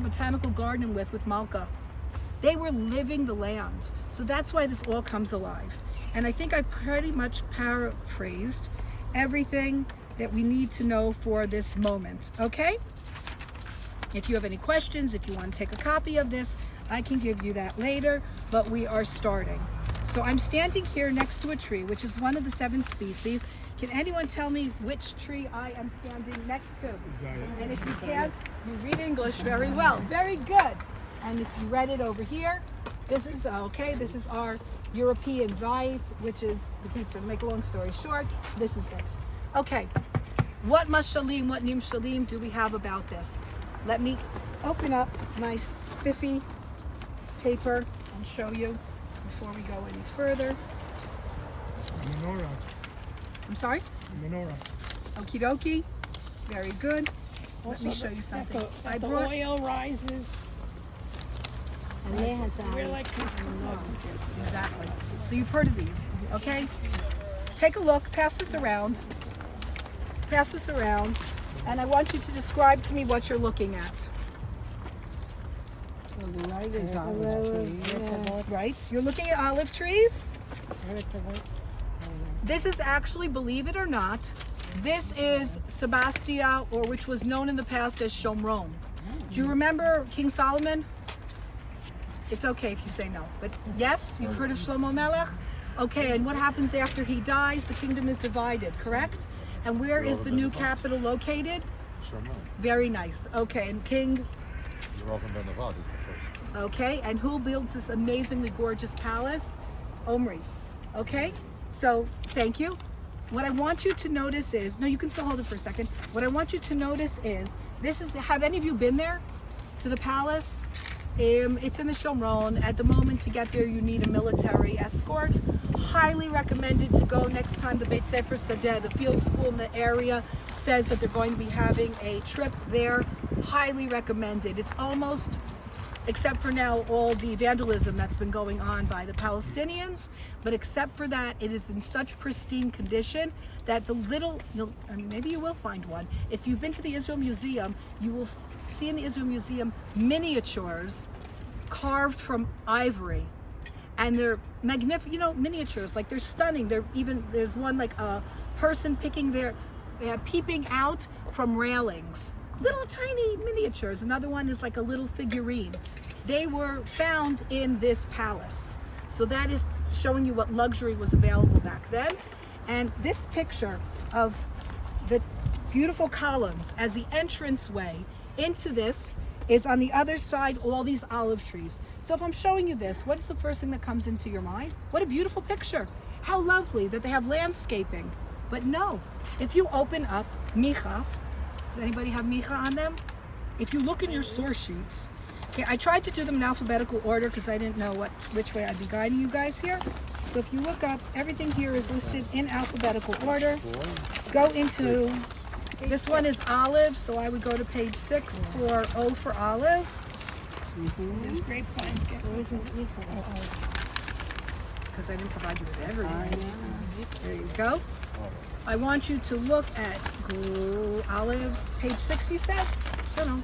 botanical garden with Malka. They were living the land. So that's why this all comes alive. And I think I pretty much paraphrased everything that we need to know for this moment, okay? If you have any questions, if you want to take a copy of this, I can give you that later, but we are starting. So I'm standing here next to a tree, which is one of the 7 species. Can anyone tell me which tree I am standing next to? And if you can't, you read English very well. Very good. And if you read it over here, this is, okay, this is our European Zayt, which is the pizza. To make a long story short, this is it. Okay, what mashalim, what nim shalim do we have about this? Let me open up my spiffy paper and show you before we go any further. Menorah. I'm sorry? Menorah. Okie dokie. Very good. Let me show you something. The oil rises. And they have We're like this compared to that. Exactly. So you've heard of these, okay? Take a look. Pass this around. Pass this around. And I want you to describe to me what you're looking at. Well, the right is olive tree. Right? You're looking at olive trees? This is actually, believe it or not, this is Sebastia, or which was known in the past as Shomron. Do you remember King Solomon? It's okay if you say no, but yes, you've heard of Shlomo Melech? Okay, and what happens after he dies? The kingdom is divided, correct? And where is the new capital located? Very nice. Okay, and King? Okay, and who builds this amazingly gorgeous palace? Omri. Okay, so thank you. What I want you to notice is, no, you can still hold it for a second. What I want you to notice is, this is, have any of you been there to the palace? It's in the Shomron. At the moment, to get there, you need a military escort. Highly recommended to go next time the Beit Sefer Sadeh, the field school in the area, says that they're going to be having a trip there. Highly recommended. It's almost, except for now, all the vandalism that's been going on by the Palestinians. But except for that, it is in such pristine condition that the little, maybe you will find one. If you've been to the Israel Museum, you will see in the Israel Museum miniatures carved from ivory. And they're magnificent, you know, miniatures, like they're stunning. They're even, there's one like a person peeping out from railings. Little tiny miniatures. Another one is like a little figurine. They were found in this palace. So that is showing you what luxury was available back then. And this picture of the beautiful columns as the entranceway into this is on the other side, all these olive trees. So if I'm showing you this, what is the first thing that comes into your mind? What a beautiful picture. How lovely that they have landscaping. But no, if you open up Micha, does anybody have Micha on them? If you look in your source sheets, okay, I tried to do them in alphabetical order because I didn't know which way I'd be guiding you guys here. So if you look up, everything here is listed in alphabetical order. Go into, this one is olive, so I would go to page 6 for O for olive. There's grapevines getting Because I didn't provide you with everything. There you go. I want you to look at olives, page 6 you said? I don't know.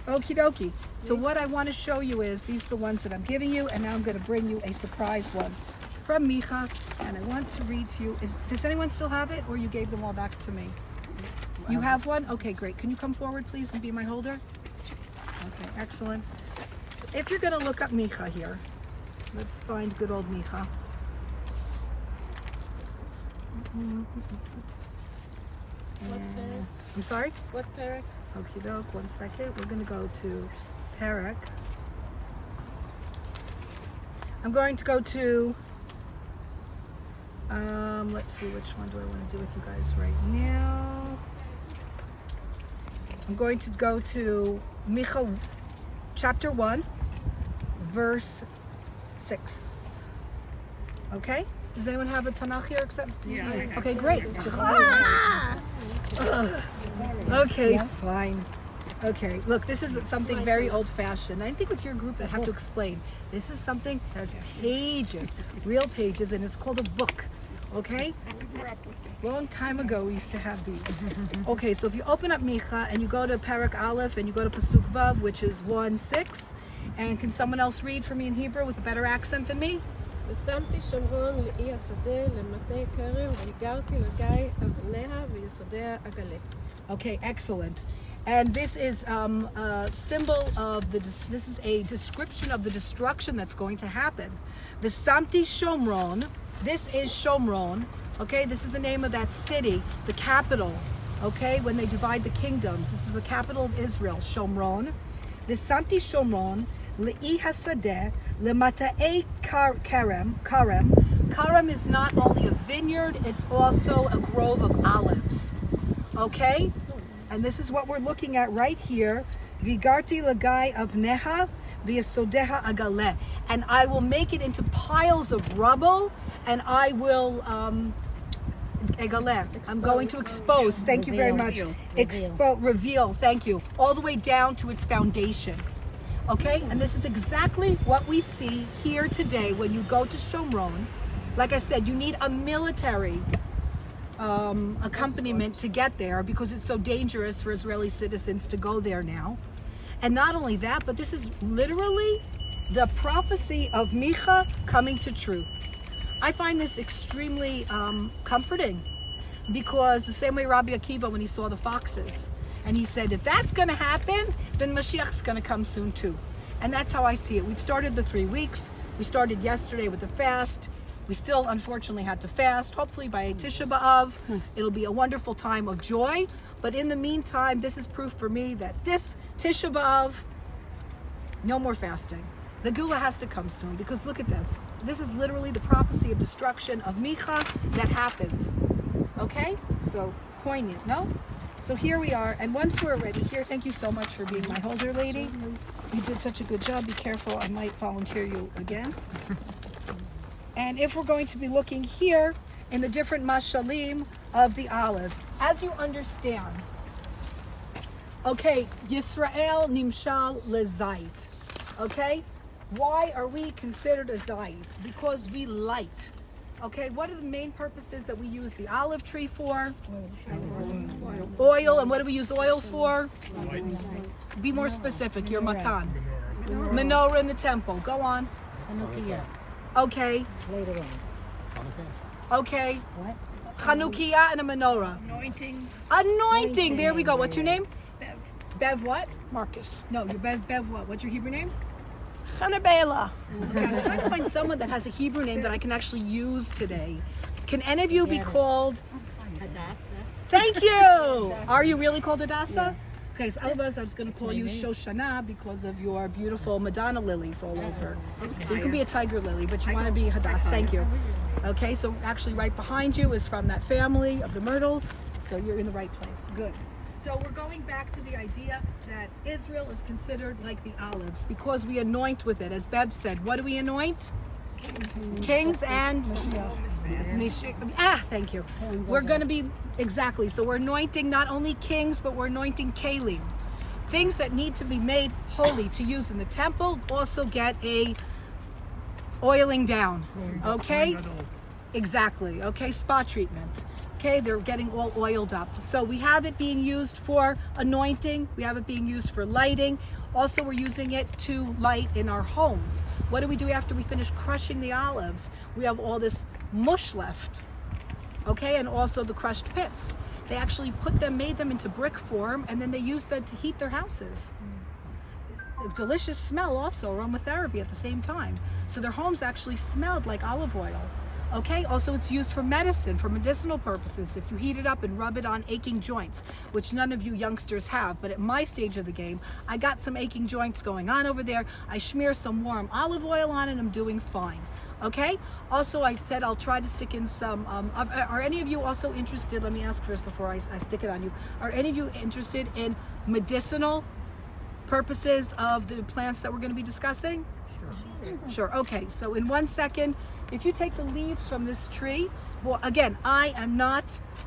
Okie dokie. So what I want to show you is, these are the ones that I'm giving you, and now I'm going to bring you a surprise one from Micha, and I want to read to you. Does anyone still have it, or you gave them all back to me? You have one? Okay, great. Can you come forward, please, and be my holder? Okay, excellent. So if you're going to look up Micha here, let's find good old Micha. I'm sorry? What Perek? Okie doke, 1 second. We're going to go to Perek. I'm going to go to, let's see, which one do I want to do with you guys right now? I'm going to go to Micha, chapter 1, verse 6. Okay? Does anyone have a Tanakh here except? Yeah. Okay, great. Okay, fine. Okay, look, this is something very old-fashioned. I think with your group, I have to explain. This is something that has pages, real pages, and it's called a book, Okay? We grew up with these. Long time ago, we used to have these. Okay, so if you open up Micha and you go to Parak Aleph and you go to Pasuk Vav, which is 1:6, and can someone else read for me in Hebrew with a better accent than me? ושמתי שומרון לאי השדה למטה כרם והגרתי לגיא אבניה ויסודיה אגלה. Okay, excellent. And this is a symbol of this is a description of the destruction that's going to happen. Visamti Shomron, this is Shomron, okay? This is the name of that city, the capital, okay? When they divide the kingdoms, this is the capital of Israel, Shomron. Visamti Shomron, Le'i Hasadeh, Lemata'e Karem. Karem is not only a vineyard, it's also a grove of olives, okay? And this is what we're looking at right here. Vigarti lagai avneha v'yasodeha agale. And I will make it into piles of rubble, and I will egale. I'm going to expose. Thank you very much. Reveal. Thank you. All the way down to its foundation. Okay? And this is exactly what we see here today when you go to Shomron. Like I said, you need a military accompaniment to get there because it's so dangerous for Israeli citizens to go there now. And not only that, but this is literally the prophecy of Micha coming to truth. I find this extremely comforting because the same way Rabbi Akiva when he saw the foxes, and he said, if that's going to happen, then Mashiach's going to come soon too. And that's how I see it. We've started the 3 weeks. We started yesterday with the fast. We still, unfortunately, had to fast. Hopefully by Tisha B'Av, it'll be a wonderful time of joy. But in the meantime, this is proof for me that this Tisha B'Av, no more fasting. The Gula has to come soon because look at this. This is literally the prophecy of destruction of Micha that happened. Okay? So, poignant, no? So here we are. And once we're ready here, thank you so much for being my holder lady. You did such a good job. Be careful. I might volunteer you again. And if we're going to be looking here in the different mashalim of the olive, as you understand, okay, Yisrael nimshal lezait, okay? Why are we considered a zait? Because we light, okay? What are the main purposes that we use the olive tree for? Oil, and what do we use oil for? Be more specific, your matan. Menorah in the temple, go on. Okay. Later on. Okay. What? Chanukiah and a menorah. Anointing. There we go. What's your name? Bev. Bev what? Marcus. No, you're Bev what? What's your Hebrew name? Chanabela. Okay, I'm trying to find someone that has a Hebrew name that I can actually use today. Can any of you be called? Hadassah. Thank you. Are you really called Hadassah? Okay, so otherwise I was going to call you my name. Shoshana because of your beautiful Madonna lilies all over. So you can be a tiger lily, but you want to be Hadassah. Thank you. Okay, so actually right behind you is from that family of the myrtles. So you're in the right place. Good. So we're going back to the idea that Israel is considered like the olives because we anoint with it. As Bev said, what do we anoint? Kings and thank you. We're going to be exactly. So we're anointing not only kings, but we're anointing kalim. Things that need to be made holy to use in the temple also get a oiling down. Okay? Exactly. Okay, spa treatment. Okay, they're getting all oiled up. So we have it being used for anointing. We have it being used for lighting. Also, we're using it to light in our homes. What do we do after we finish crushing the olives? We have all this mush left. Okay, and also the crushed pits. They actually made them into brick form, and then they used that to heat their houses. Delicious smell also, aromatherapy at the same time. So their homes actually smelled like olive oil. Okay, also it's used for medicine, for medicinal purposes. If you heat it up and rub it on aching joints, which none of you youngsters have, but at my stage of the game, I got some aching joints going on over there. I smear some warm olive oil on it and I'm doing fine. Okay, also I said I'll try to stick in some, are any of you also interested, let me ask first before I stick it on you, are any of you interested in medicinal purposes of the plants that we're going to be discussing? Sure. Okay, so in 1 second, if you take the leaves from this tree, well, again, I am not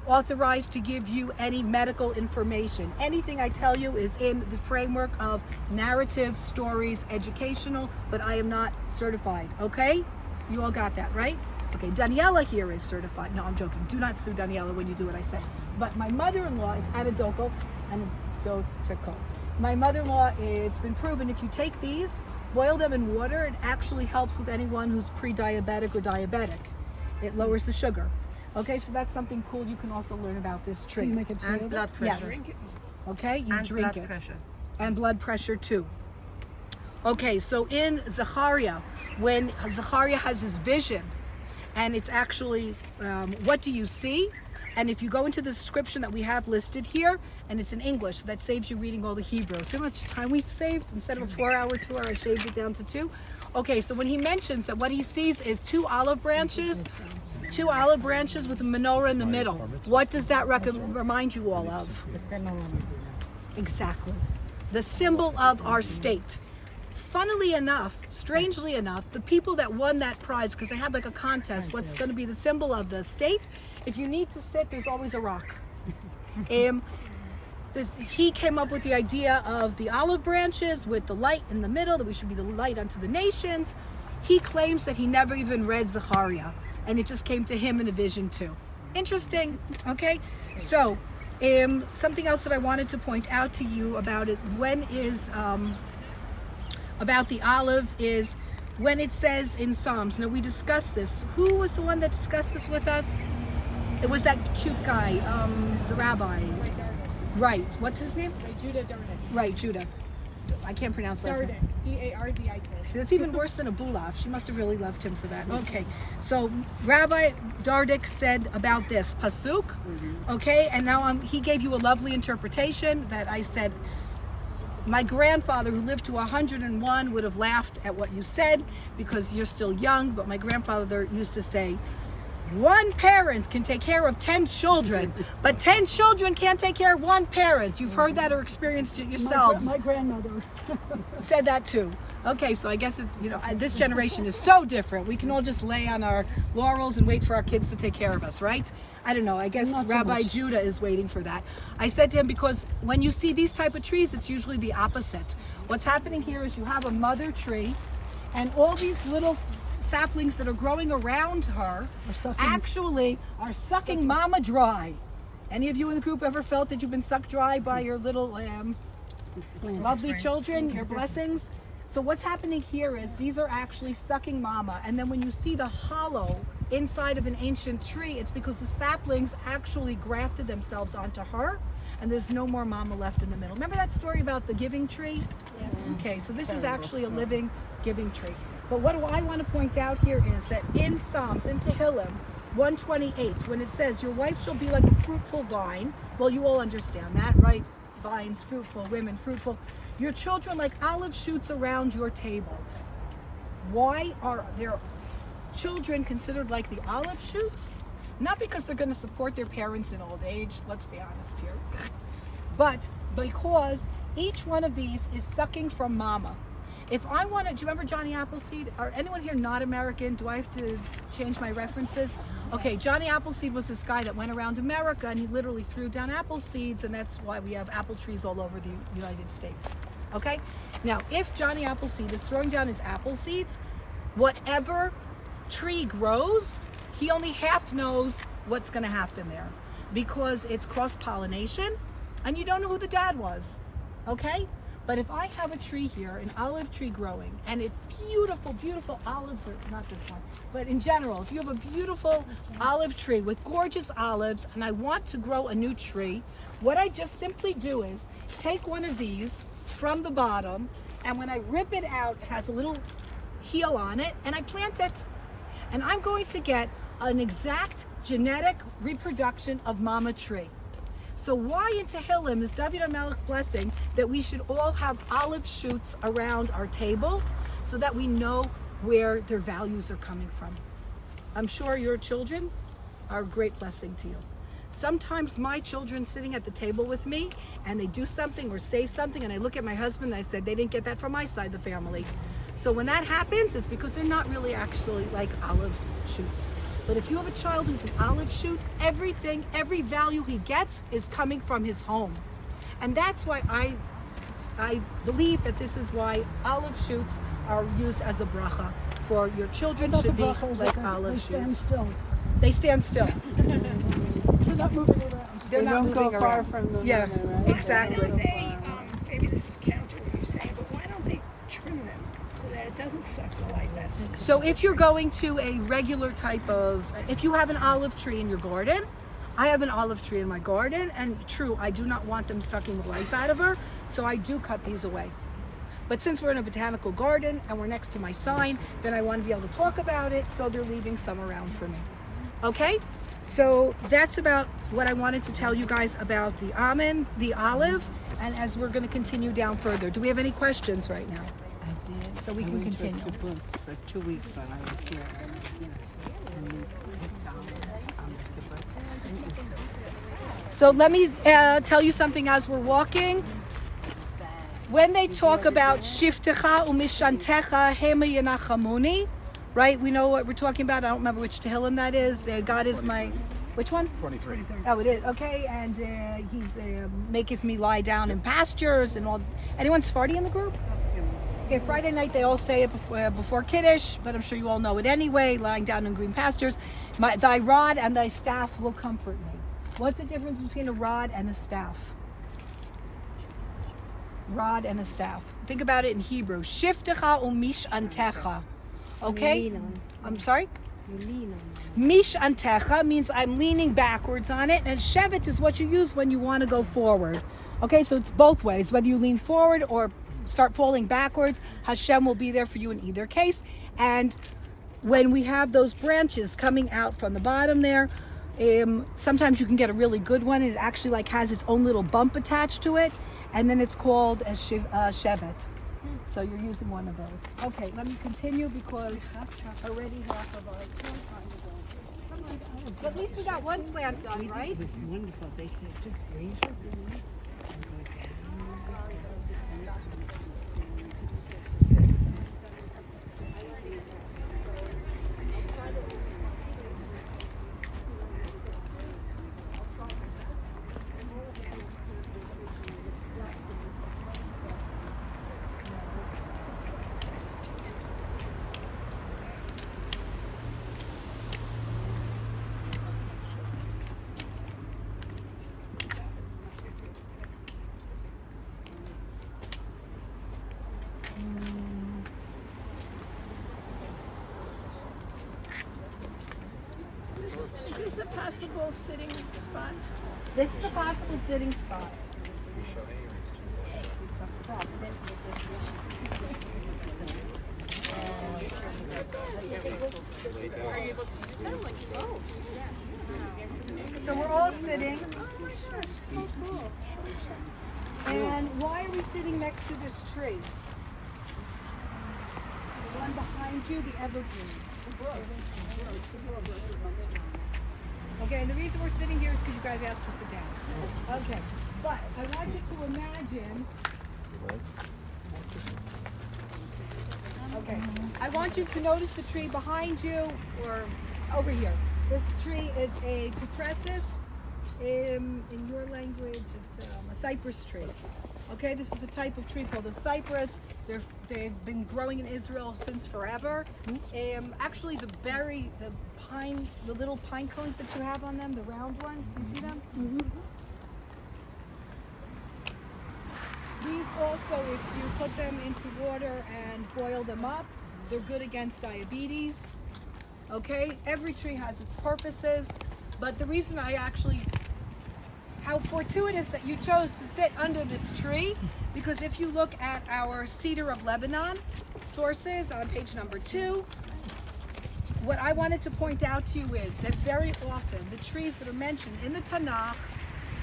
authorized to give you any medical information. Anything I tell you is in the framework of narrative, stories, educational, but I am not certified, okay? You all got that, right? Okay, Daniela here is certified. No, I'm joking. Do not sue Daniela when you do what I say. But my mother-in-law is anecdotal. My mother-in-law, it's been proven if you take these, boil them in water, it actually helps with anyone who's pre-diabetic or diabetic. It lowers the sugar. Okay, so that's something cool you can also learn about this tree. So you make a tea of And it? blood pressure. Yes. Okay, you And drink blood it. pressure. And blood pressure too. Okay, so in Zechariah, when Zechariah has his vision, and it's actually, what do you see? And if you go into the description that we have listed here, and it's in English, so that saves you reading all the Hebrew. See how much time we've saved? Instead of a 4-hour tour, I shaved it down to 2. Okay, so when he mentions that what he sees is 2 olive branches with a menorah in the middle, what does that remind you all of? Exactly. The symbol of our state. Funnily enough, strangely enough, the people that won that prize, because they had like a contest, what's going to be the symbol of the state? If you need to sit, there's always a rock. He came up with the idea of the olive branches with the light in the middle, that we should be the light unto the nations. He claims that he never even read Zechariah, and it just came to him in a vision too. Interesting, okay? So, something else that I wanted to point out to you about it, about the olive is when it says in Psalms, now we discussed this. Who was the one that discussed this with us? It was that cute guy, the rabbi. Right, what's his name? Judah Darden. Right, Judah. I can't pronounce that. Darden. Dardik. That's even worse than a bulaf. She must have really loved him for that. Okay, so Rabbi Dardik said about this pasuk, okay, and now he gave you a lovely interpretation that I said, my grandfather who lived to 101 would have laughed at what you said because you're still young, but my grandfather used to say, one parent can take care of 10 children, but 10 children can't take care of one parent. You've heard that or experienced it yourselves. My grandmother. Said that too. Okay, so I guess it's, this generation is so different. We can all just lay on our laurels and wait for our kids to take care of us, right? I don't know. I guess Not so Rabbi much. Judah is waiting for that. I said to him, because when you see these type of trees, it's usually the opposite. What's happening here is you have a mother tree, and all these little saplings that are growing around her actually are sucking mama dry. Any of you in the group ever felt that you've been sucked dry by your little lovely children, your blessings? So what's happening here is these are actually sucking mama, and then when you see the hollow inside of an ancient tree, it's because the saplings actually grafted themselves onto her, and there's no more mama left in the middle. Remember that story about the giving tree? Yeah. Okay, so this is actually a living giving tree. But what do I want to point out here is that in Psalms, in Tehillim 128, when it says, your wife shall be like a fruitful vine, well, you all understand that, right? Vines, fruitful, women, fruitful. Your children like olive shoots around your table. Why are their children considered like the olive shoots? Not because they're going to support their parents in old age, let's be honest here, but because each one of these is sucking from mama. If I wanted, do you remember Johnny Appleseed? Are anyone here not American? Do I have to change my references? Okay, Johnny Appleseed was this guy that went around America and he literally threw down apple seeds, and that's why we have apple trees all over the United States. Okay? Now, if Johnny Appleseed is throwing down his apple seeds, whatever tree grows, he only half knows what's going to happen there because it's cross-pollination and you don't know who the dad was. Okay? But if I have a tree here, an olive tree growing, and it's beautiful, beautiful olives, or not this one, but in general, if you have a beautiful olive tree with gorgeous olives, and I want to grow a new tree, what I just simply do is take one of these from the bottom, and when I rip it out, it has a little heel on it, and I plant it. And I'm going to get an exact genetic reproduction of mama tree. So why in Tehillim is David HaMelech blessing that we should all have olive shoots around our table so that we know where their values are coming from? I'm sure your children are a great blessing to you. Sometimes my children sitting at the table with me and they do something or say something and I look at my husband and I said, they didn't get that from my side of the family. So when that happens, it's because they're not really actually like olive shoots. But if you have a child who's an olive shoot, everything, every value he gets is coming from his home. And that's why I believe that this is why olive shoots are used as a bracha. For your children should be like olive shoots. Still. They stand still. They're not moving around. They're not don't moving go far around. from the Yeah, mother, right? exactly. They don't go They, far. maybe this is counter what you're saying, but why don't they trim them so that it doesn't suck the light that? So if you're going to a regular type of, if you have an olive tree in your garden, I have an olive tree in my garden, and true, I do not want them sucking the life out of her, so I do cut these away. But since we're in a botanical garden and we're next to my sign, then I want to be able to talk about it, so they're leaving some around for me. Okay? So that's about what I wanted to tell you guys about the almond, the olive, and as we're going to continue down further. Do we have any questions right now? I did. So we can I went continue. to kibbutz for 2 weeks when I was here. And we picked almonds on the kibbutz. So let me tell you something as we're walking. When they talk about Shiftecha umishantecha hema yanachamuni, right? We know what we're talking about. I don't remember which Tehillim that is. God is my, which one? 23. Oh, it is. Okay, and he's maketh me lie down in pastures and all. Anyone Sephardi in the group? Okay, Friday night they all say it before Kiddush, but I'm sure you all know it anyway, lying down in green pastures. Thy rod and thy staff will comfort me. What's the difference between a rod and a staff? Rod and a staff. Think about it in Hebrew. Shiftecha umish antecha. Okay? You lean on. I'm sorry? You lean on. Mish antecha means I'm leaning backwards on it, and shevet is what you use when you want to go forward. Okay, so it's both ways. Whether you lean forward or start falling backwards, Hashem will be there for you in either case. And when we have those branches coming out from the bottom there, sometimes you can get a really good one, and it actually like has its own little bump attached to it, and then it's called a shevet. So you're using one of those. Okay, let me continue because already half of our time is over. Come on, but at least we got one plant done, right? It was wonderful. They said, just raise your hand and go Is this a possible sitting spot? This is a possible sitting spot. So we're all sitting. Oh, cool. And why are we sitting next to this tree? The one behind you, the evergreen. Okay, and the reason we're sitting here is because you guys asked to sit down. Okay, but I want you to imagine. Okay, I want you to notice the tree behind you or over here. This tree is a cupressus. In your language, it's a cypress tree. Okay, this is a type of tree called a cypress. They've been growing in Israel since forever. Actually, the pine, the little pine cones that you have on them, the round ones, do you see them? These also, if you put them into water and boil them up, they're good against diabetes. Okay, every tree has its purposes, but the reason I actually, how fortuitous that you chose to sit under this tree, because if you look at our Cedar of Lebanon sources on page number 2, what I wanted to point out to you is that very often the trees that are mentioned in the Tanakh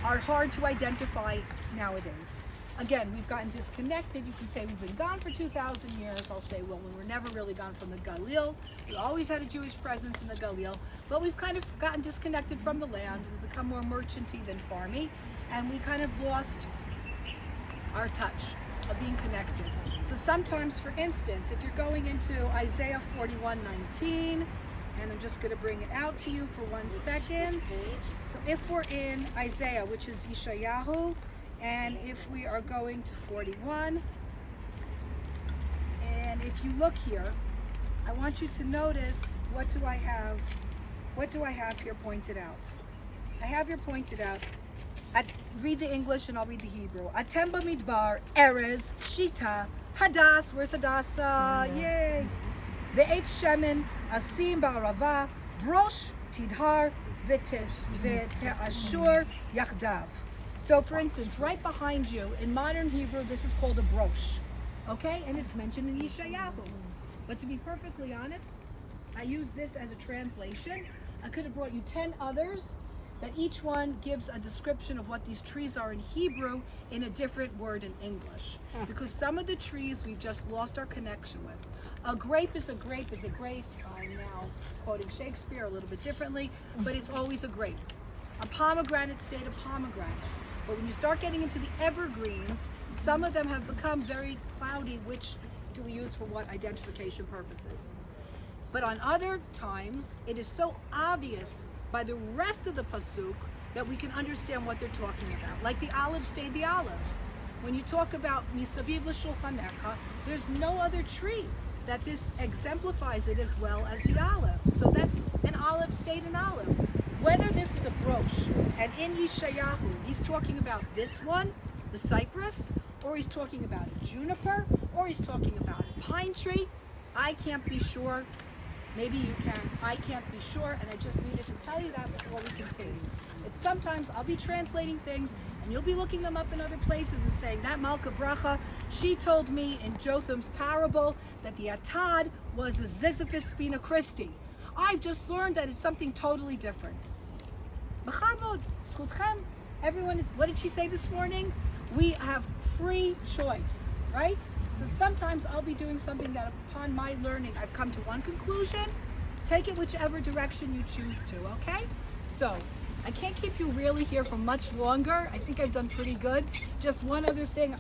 are hard to identify nowadays. Again, we've gotten disconnected. You can say we've been gone for 2,000 years. I'll say, well, we were never really gone from the Galil. We always had a Jewish presence in the Galil, but we've kind of gotten disconnected from the land. We've become more merchanty than farmy, and we kind of lost our touch of being connected. So sometimes, for instance, if you're going into Isaiah 41:19, and I'm just going to bring it out to you for 1 second. So if we're in Isaiah, which is Yeshayahu, And if we are going to 41, and if you look here, I want you to notice what do I have here pointed out. I have here pointed out. Read the English and I'll read the Hebrew. Atem b'midbar, erez, shita, hadas. Where's Hadassah? Yay. Ve'et shemen, asim ba'arava, brosh, tidhar, ve'te'ashur, yachdav. So for instance, right behind you, in modern Hebrew, this is called a brosh. Okay? And it's mentioned in Yeshayahu. But to be perfectly honest, I use this as a translation. I could have brought you 10 others that each one gives a description of what these trees are in Hebrew in a different word in English. Because some of the trees we've just lost our connection with. A grape is a grape is a grape. I'm now quoting Shakespeare a little bit differently, but it's always a grape. A pomegranate stayed a pomegranate. But when you start getting into the evergreens, some of them have become very cloudy. Which do we use for what identification purposes? But on other times, it is so obvious by the rest of the pasuk that we can understand what they're talking about. Like the olive stayed the olive. When you talk about misaviv l'shulchanecha, there's no other tree that this exemplifies it as well as the olive. So that's an olive stayed an olive. Whether this is a brosh, and in Yeshayahu, he's talking about this one, the cypress, or he's talking about a juniper, or he's talking about a pine tree, I can't be sure. Maybe you can. I can't be sure, and I just needed to tell you that before we continue. It's sometimes I'll be translating things, and you'll be looking them up in other places and saying, that Malka Bracha, she told me in Jotham's parable that the Atad was the Ziziphus Spina Christi. I've just learned that it's something totally different. B'chavod, zchutchem, everyone, what did she say this morning? We have free choice, right? So sometimes I'll be doing something that upon my learning, I've come to one conclusion. Take it whichever direction you choose to, okay? So I can't keep you really here for much longer. I think I've done pretty good. Just one other thing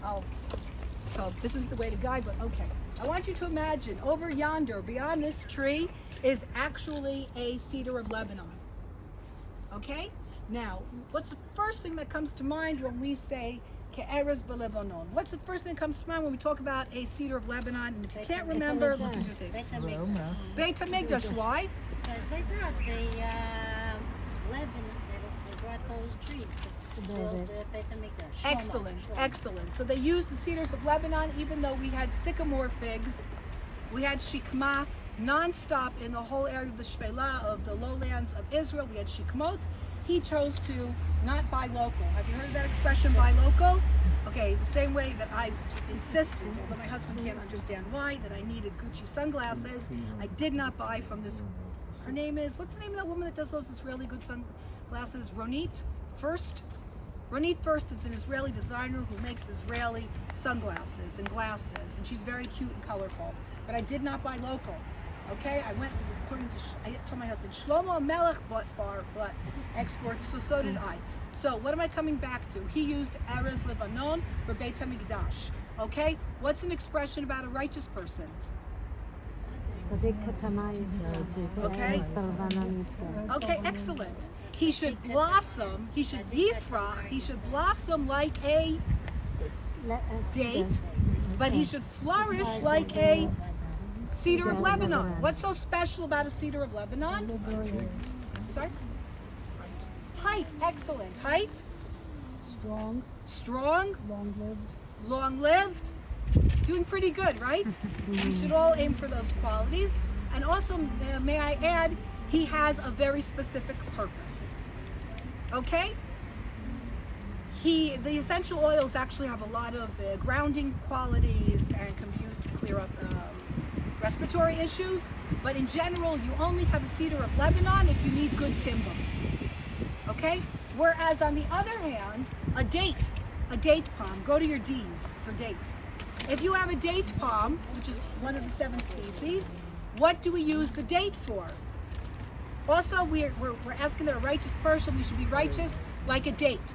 so this isn't the way to guide, but okay. I want you to imagine over yonder, beyond this tree, is actually a cedar of Lebanon. Okay? Now, what's the first thing that comes to mind when we say Ke'erez b'Lebanon? What's the first thing that comes to mind when we talk about a cedar of Lebanon? And if you can't remember, look at your things. Beit HaMikdash. Why? Because they brought the Lebanon, they brought those trees to build the Beit HaMikdash. Excellent, excellent. So they used the cedars of Lebanon, even though we had sycamore figs, we had shikma non-stop in the whole area of the Shvela, of the lowlands of Israel. We had shikmot. He chose to not buy local. Have you heard of that expression, buy local? Okay, the same way that I insisted, although my husband can't understand why, that I needed Gucci sunglasses. I did not buy from this, her name is, what's the name of that woman that does those Israeli good sunglasses? Ronit First? Ronit First is an Israeli designer who makes Israeli sunglasses and glasses, and she's very cute and colorful. But I did not buy local. Okay, I went according to, I told my husband, Shlomo Melech bought far, but exports, so did I. So what am I coming back to? He used Erez Lebanon for Beit HaMikdash. Okay, what's an expression about a righteous person? Okay. Okay, excellent. He should blossom, he should yifrach, he should blossom like a date, but he should flourish like a cedar of Lebanon. What's so special about a cedar of Lebanon? Sorry? Height, excellent. Height? Strong. Long-lived. Doing pretty good, right? We should all aim for those qualities. And also, may I add, he has a very specific purpose. Okay? The essential oils actually have a lot of grounding qualities and can be used to clear up respiratory issues, but in general, you only have a cedar of Lebanon if you need good timber. Okay? Whereas on the other hand, a date palm, go to your D's for date. If you have a date palm, which is one of the 7 species, what do we use the date for? Also, we're asking that a righteous person, we should be righteous like a date.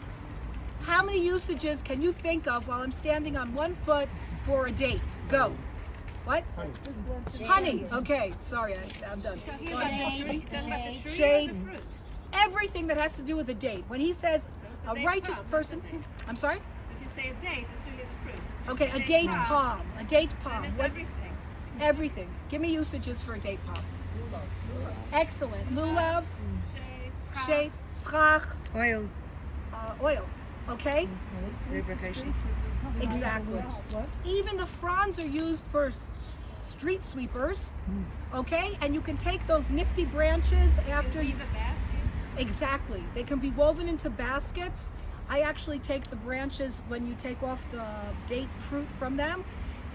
How many usages can you think of while I'm standing on one foot for a date? Go. What? Honey. Okay, sorry, I'm done. Shade. Everything that has to do with a date. When he says a righteous person, I'm sorry? say a date, it's really the fruit. Okay, a date palm. A date palm. And it's What? everything. Everything. Give me usages for a date palm. Excellent. Lulav, Shade, schach, Oil. oil. Okay? Lubrication. Exactly. Even the fronds are used for street sweepers. Okay? And you can take those nifty branches after you. weave a basket. Exactly. They can be woven into baskets. I actually take the branches when you take off the date fruit from them,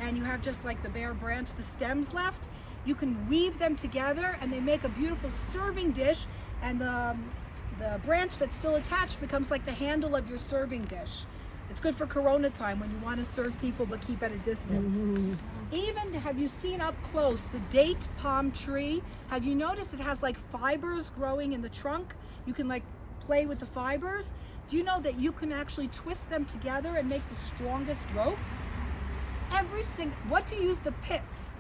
and you have just like the bare branch, the stems left. You can weave them together and they make a beautiful serving dish, and the branch that's still attached becomes like the handle of your serving dish. It's good for Corona time when you want to serve people but keep at a distance. Even, have you seen up close the date palm tree? Have you noticed it has like fibers growing in the trunk? You can like play with the fibers. Do you know that you can actually twist them together and make the strongest rope? What do you use the pits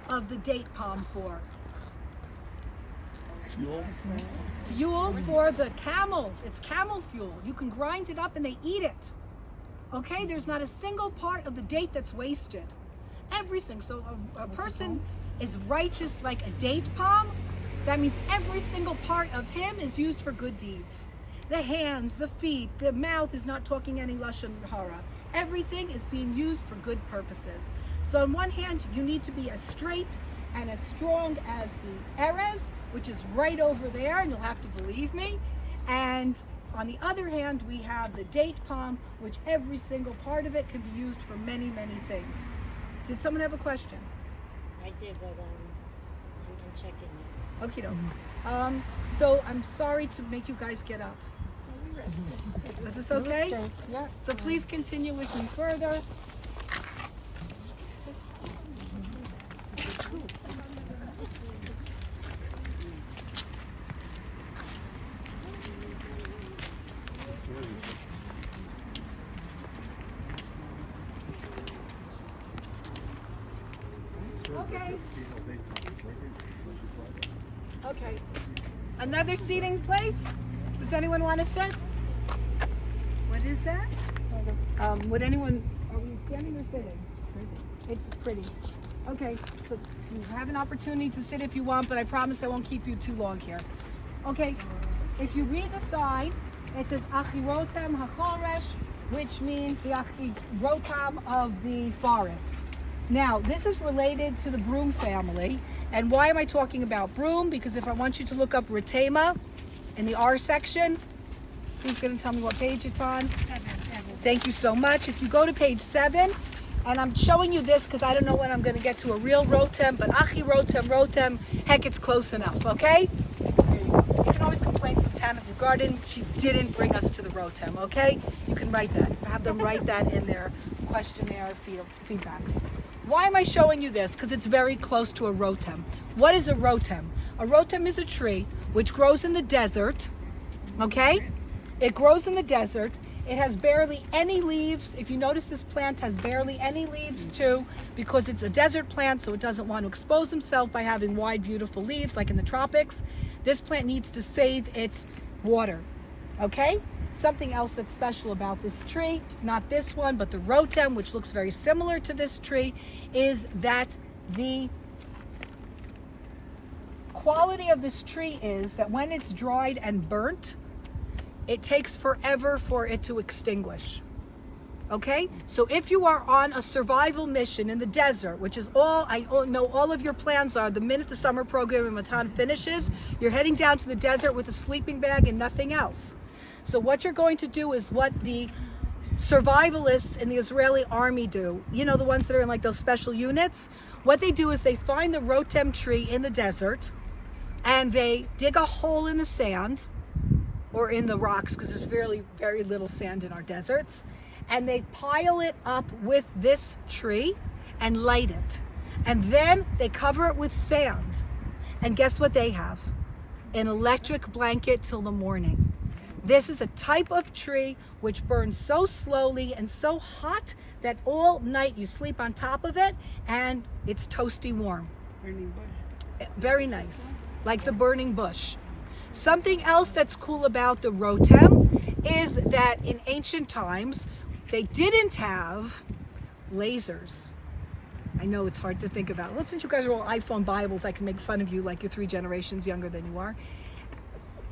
of the date palm for? Fuel for the camels. It's camel fuel. You can grind it up and they eat it. Okay, there's not a single part of the date that's wasted. Everything. So a person is righteous like a date palm. That means every single part of him is used for good deeds. The hands, the feet, the mouth is not talking any lashon hara. Everything is being used for good purposes. So on one hand, you need to be as straight and as strong as the Erez, which is right over there, and you'll have to believe me. And on the other hand, we have the date palm, which every single part of it can be used for many, many things. Did someone have a question? I did, but I'm checking it. Okie doke. So I'm sorry to make you guys get up. Is this okay? Yeah. So please continue with me further. Okay. Okay. Another seating place? Does anyone want to sit? What is that? Would anyone, are we standing or sitting? It's pretty. Okay, so you have an opportunity to sit if you want, but I promise I won't keep you too long here. Okay, if you read the sign, it says Achirotam HaChoresh, which means the Achirotam of the forest. Now, this is related to the broom family. And why am I talking about broom? Because if I want you to look up Retema in the R section, who's going to tell me what page it's on? 7. Thank you so much. If you go to page 7, and I'm showing you this because I don't know when I'm going to get to a real Rotem, but Achi Rotem, heck, it's close enough, okay? There you go. You can always complain to the Botanical Garden. She didn't bring us to the Rotem, okay? You can write that. Have them write that in their questionnaire feedbacks. Why am I showing you this? Because it's very close to a Rotem. What is a Rotem? A Rotem is a tree which grows in the desert, okay? It grows in the desert. It has barely any leaves. If you notice, this plant has barely any leaves too, because it's a desert plant, so it doesn't want to expose itself by having wide, beautiful leaves like in the tropics. This plant needs to save its water, okay? Something else that's special about this tree, not this one, but the Rotem, which looks very similar to this tree, is that the quality of this tree is that when it's dried and burnt, it takes forever for it to extinguish. Okay? So if you are on a survival mission in the desert, which is all, I know all of your plans are, the minute the summer program in Matan finishes, you're heading down to the desert with a sleeping bag and nothing else. So what you're going to do is what the survivalists in the Israeli army do. You know, the ones that are in like those special units? What they do is they find the Rotem tree in the desert and they dig a hole in the sand or in the rocks, because there's very, very little sand in our deserts. And they pile it up with this tree and light it. And then they cover it with sand. And guess what they have? An electric blanket till the morning. This is a type of tree which burns so slowly and so hot that all night you sleep on top of it and it's toasty warm. Burning bush. Very nice, like the burning bush. Something else that's cool about the Rotem is that in ancient times, They didn't have lasers. I know it's hard to think about. Well, since you guys are all iPhone Bibles, I can make fun of you like you're 3 generations younger than you are.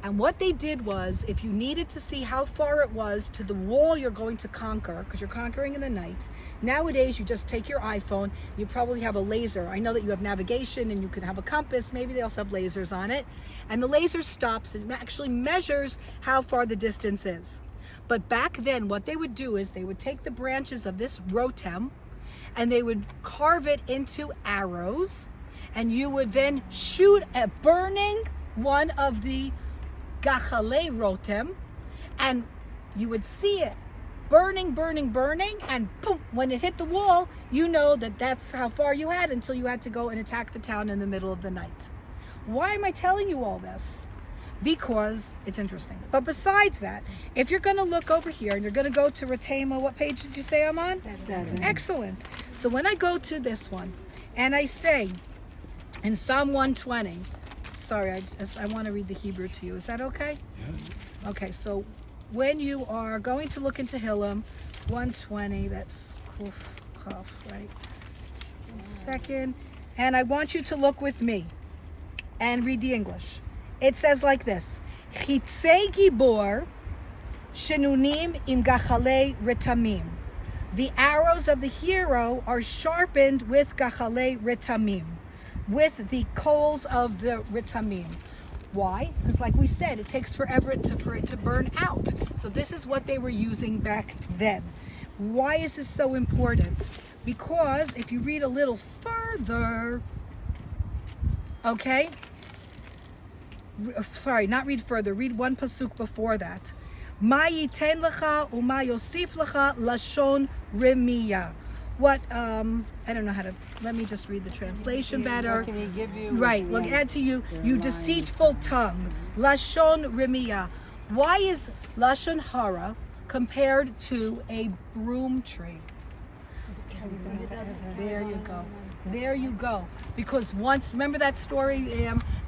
And what they did was, if you needed to see how far it was to the wall you're going to conquer, because you're conquering in the night, nowadays you just take your iPhone, you probably have a laser. I know that you have navigation and you can have a compass, maybe they also have lasers on it. And the laser stops and actually measures how far the distance is. But back then, what they would do is they would take the branches of this rotem and they would carve it into arrows, and you would then shoot at burning one of the gachale rotem, and you would see it burning, burning, burning, and boom, when it hit the wall, you know that that's how far you had until you had to go and attack the town in the middle of the night. Why am I telling you all this? Because it's interesting. But besides that, if you're going to look over here and you're going to go to Retema, what page did you say I'm on? 7. Excellent. So when I go to this one and I say in Psalm 120, sorry, I want to read the Hebrew to you. Is that okay? Yes. Okay, so when you are going to look into Hillel 120, that's Kuf, Kaf, right? 1 second. And I want you to look with me and read the English. It says like this: Chitzei Gibor shenunim im gachale ritamim. The arrows of the hero are sharpened with gachale ritamim, with the coals of the ritamim. Why? Because like we said, it takes forever for it to burn out. So this is what they were using back then. Why is this so important? Because if you read a little further, okay? Sorry, not read further. Read one pasuk before that. Ma yiten lecha u'ma yosif lecha lashon remiya. What, I don't know how to, let me just read the translation better. What can he give you? Right, we'll add to you, you deceitful tongue. Lashon remiya. Why is lashon hara compared to a broom tree? There you go. There you go. Because once, remember that story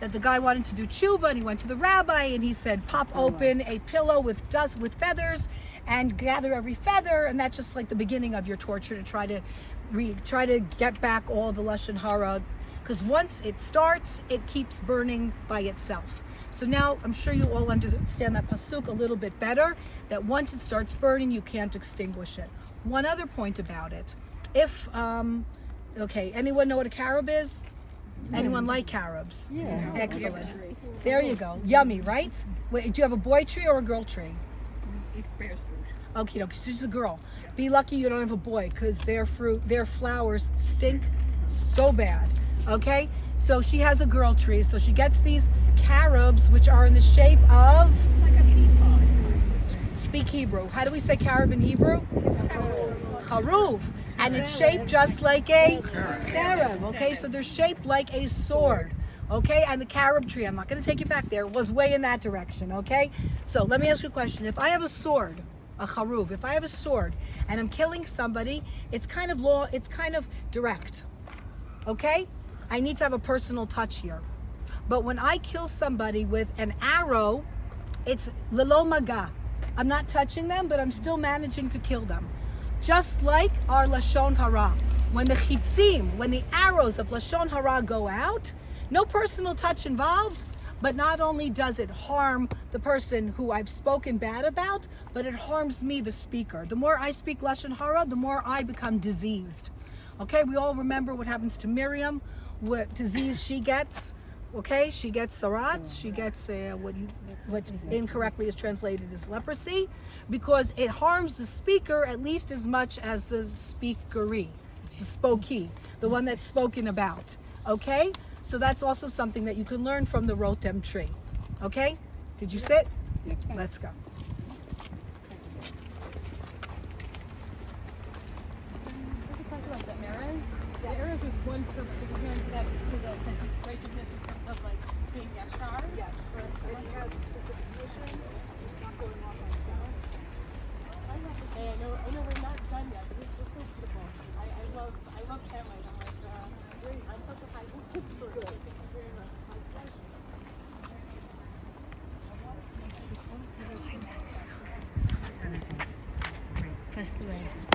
that the guy wanted to do tshuva and he went to the rabbi and he said, pop open a pillow with dust, with feathers, and gather every feather, and that's just like the beginning of your torture to try to get back all the lashon hara, because once it starts, it keeps burning by itself. So now I'm sure you all understand that pasuk a little bit better, that once it starts burning, you can't extinguish it. One other point about it, if okay, anyone know what a carob is? Anyone like carobs? Yeah. Excellent. There you go. Yummy, right? Wait, do you have a boy tree or a girl tree? It bears fruit. Okay, she's a girl. Be lucky you don't have a boy, because their flowers stink so bad. Okay? So she has a girl tree. So she gets these carobs, which are in the shape of... Like a peapod. Speak Hebrew. How do we say carob in Hebrew? Charuv. And it's shaped just like a carob. Okay? So they're shaped like a sword. Okay? And the carob tree, I'm not going to take you back there, was way in that direction. Okay? So let me ask you a question. If I have a sword, a charuv, if I have a sword and I'm killing somebody, it's kind of direct. Okay? I need to have a personal touch here. But when I kill somebody with an arrow, it's lelo maga. I'm not touching them, but I'm still managing to kill them. Just like our lashon hara. When the chitzim, when the arrows of lashon hara go out, no personal touch involved, but not only does it harm the person who I've spoken bad about, but it harms me, the speaker. The more I speak lashon hara, the more I become diseased. Okay, we all remember what happens to Miriam, what disease she gets. Okay, she gets sarat, she gets what incorrectly is translated as leprosy, because it harms the speaker at least as much as the speakeree, the spokee, the one that's spoken about. Okay, so that's also something that you can learn from the rotem tree. Okay, did you sit? Let's go. The arrows with one purpose, to the righteousness of like being yashar. Yes, and he has a specific mission. It's not going off on itself. Hey, I know we're not done yet. It's so beautiful. I love cameras. I'm like, I'm such a high just for good. Thank you very much. My pleasure. Press the red.